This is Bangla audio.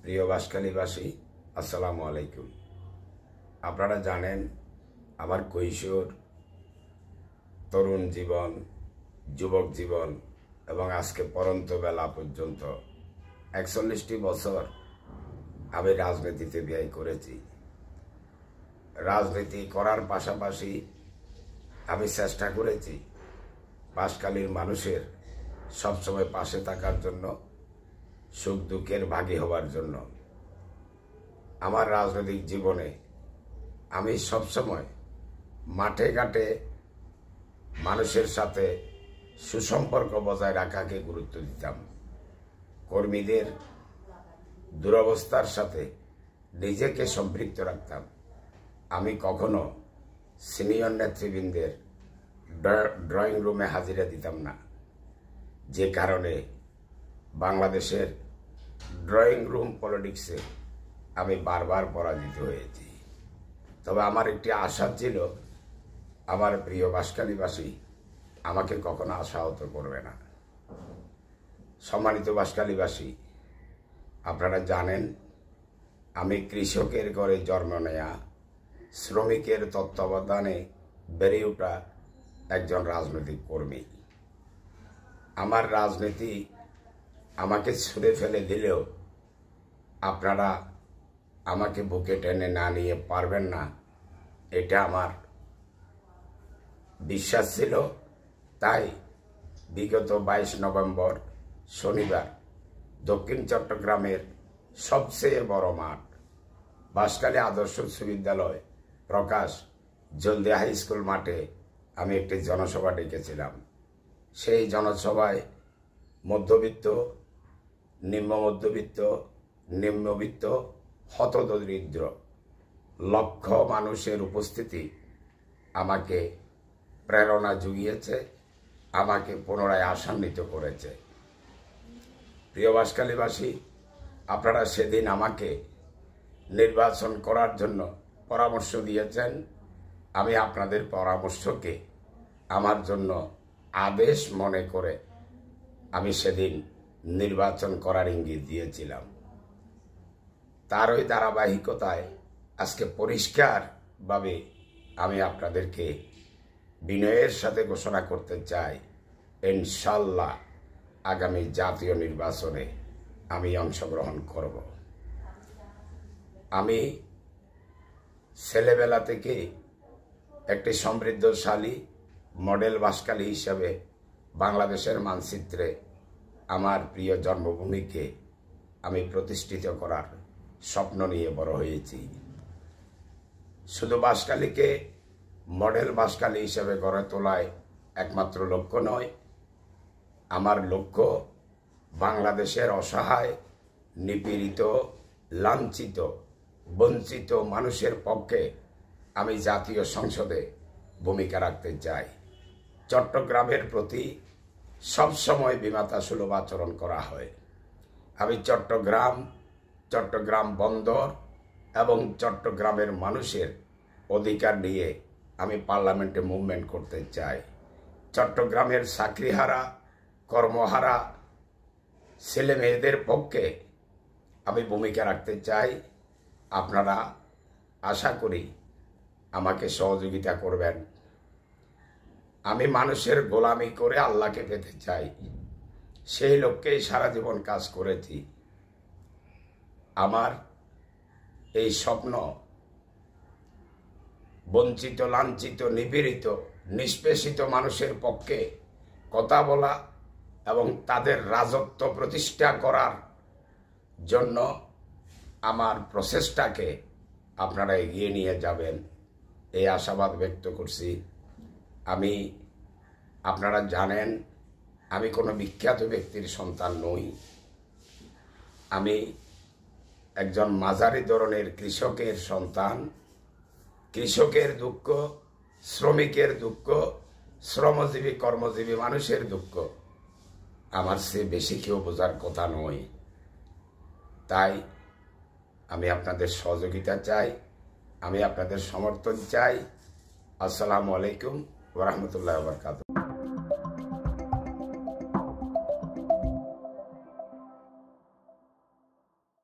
প্রিয় বাঁশখালীবাসী, আসসালামু আলাইকুম। আপনারা জানেন আমার কৈশোর, তরুণ জীবন, যুবক জীবন এবং আজকে পরন্ত বেলা পর্যন্ত ৪১টি বছর আমি রাজনীতিতে ব্যয় করেছি। রাজনীতি করার পাশাপাশি আমি চেষ্টা করেছি বাঁশখালীর মানুষের সবসময় পাশে থাকার জন্য, সুখ দুঃখের ভাগী হওয়ার জন্য। আমার রাজনৈতিক জীবনে আমি সবসময় মাঠে ঘাটে মানুষের সাথে সুসম্পর্ক বজায় রাখাকে গুরুত্ব দিতাম। কর্মীদের দুরবস্থার সাথে নিজেকে সম্পৃক্ত রাখতাম। আমি কখনো সিনিয়র নেতৃবৃন্দের ড্রয়িং রুমে হাজিরা দিতাম না, যে কারণে বাংলাদেশের ড্রয়িং রুম পলিটিক্সে আমি বারবার পরাজিত হয়েছি। তবে আমার একটি আশা ছিল, আমার প্রিয় বাঁশখালীবাসী আমাকে কখনো আশাহত করবে না। সম্মানিত বাঁশখালীবাসী, আপনারা জানেন আমি কৃষকের ঘরে জন্ম নেয়া, শ্রমিকের তত্ত্বাবধানে বেড়ে ওঠা একজন রাজনৈতিক কর্মী। আমার রাজনীতি আমাকে ছুঁড়ে ফেলে দিলেও আপনারা আমাকে বুকে টেনে না নিয়ে পারবেন না, এটা আমার বিশ্বাস ছিল। তাই বিগত ২২ নভেম্বর শনিবার দক্ষিণ চট্টগ্রামের সবচেয়ে বড় মাঠ বাঁশখালী আদর্শ উচ্চ বিদ্যালয় প্রকাশ জলদিয়া হাই স্কুল মাঠে আমি একটি জনসভা ডেকেছিলাম। সেই জনসভায় মধ্যবিত্ত, নিম্ন মধ্যবিত্ত, নিম্নবিত্ত, হতদরিদ্র লক্ষ মানুষের উপস্থিতি আমাকে প্রেরণা জুগিয়েছে, আমাকে পুনরায় আশান্বিত করেছে। প্রিয় বাঁশখালীবাসী, আপনারা সেদিন আমাকে নির্বাচন করার জন্য পরামর্শ দিয়েছেন। আমি আপনাদের পরামর্শকে আমার জন্য আদেশ মনে করে আমি সেদিন নির্বাচন করার ইঙ্গিত দিয়েছিলাম। তারই ধারাবাহিকতায় আজকে পরিষ্কারভাবে আমি আপনাদেরকে বিনয়ের সাথে ঘোষণা করতে চাই, ইনশাল্লাহ আগামী জাতীয় নির্বাচনে আমি অংশগ্রহণ করব। আমি ছেলেবেলা থেকে একটি সমৃদ্ধশালী মডেল বাঁশখালী হিসাবে বাংলাদেশের মানচিত্রে আমার প্রিয় জন্মভূমিকে আমি প্রতিষ্ঠিত করার স্বপ্ন নিয়ে বড় হয়েছি। শুধু বাঁশখালীকে মডেল বাঁশখালী হিসেবে গড়ে তোলায় একমাত্র লক্ষ্য নয়, আমার লক্ষ্য বাংলাদেশের অসহায়, নিপীড়িত, লাঞ্ছিত, বঞ্চিত মানুষের পক্ষে আমি জাতীয় সংসদে ভূমিকা রাখতে চাই। চট্টগ্রামের প্রতি সবসময় বিমাতা সুলভ আচরণ করা হয়। আমি চট্টগ্রাম বন্দর এবং চট্টগ্রামের মানুষের অধিকার নিয়ে আমি পার্লামেন্টে মুভমেন্ট করতে চাই। চট্টগ্রামের চাকরিহারা, কর্মহারা ছেলে মেয়েদের পক্ষে আমি ভূমিকা রাখতে চাই। আপনারা আশা করি আমাকে সহযোগিতা করবেন। আমি মানুষের গোলামি করে আল্লাহকে পেতে চাই, সেই লক্ষ্যেই সারা জীবন কাজ করেছি। আমার এই স্বপ্ন বঞ্চিত, লাঞ্ছিত, নিপীড়িত, নিষ্পেষিত মানুষের পক্ষে কথা বলা এবং তাদের রাজত্ব প্রতিষ্ঠা করার জন্য আমার প্রচেষ্টাকে আপনারা এগিয়ে নিয়ে যাবেন, এই আশাবাদ ব্যক্ত করছি। আপনারা জানেন আমি কোনো বিখ্যাত ব্যক্তির সন্তান নই। আমি একজন মাঝারি ধরনের কৃষকের সন্তান। কৃষকের দুঃখ, শ্রমিকের দুঃখ, শ্রমজীবী কর্মজীবী মানুষের দুঃখ আমার চেয়ে বেশি কেউ বোঝার কথা নয়। তাই আমি আপনাদের সহযোগিতা চাই, আমি আপনাদের সমর্থন চাই। আসসালামু আলাইকুম ওয়া রাহমাতুল্লাহি ওয়া বারাকাতুহু।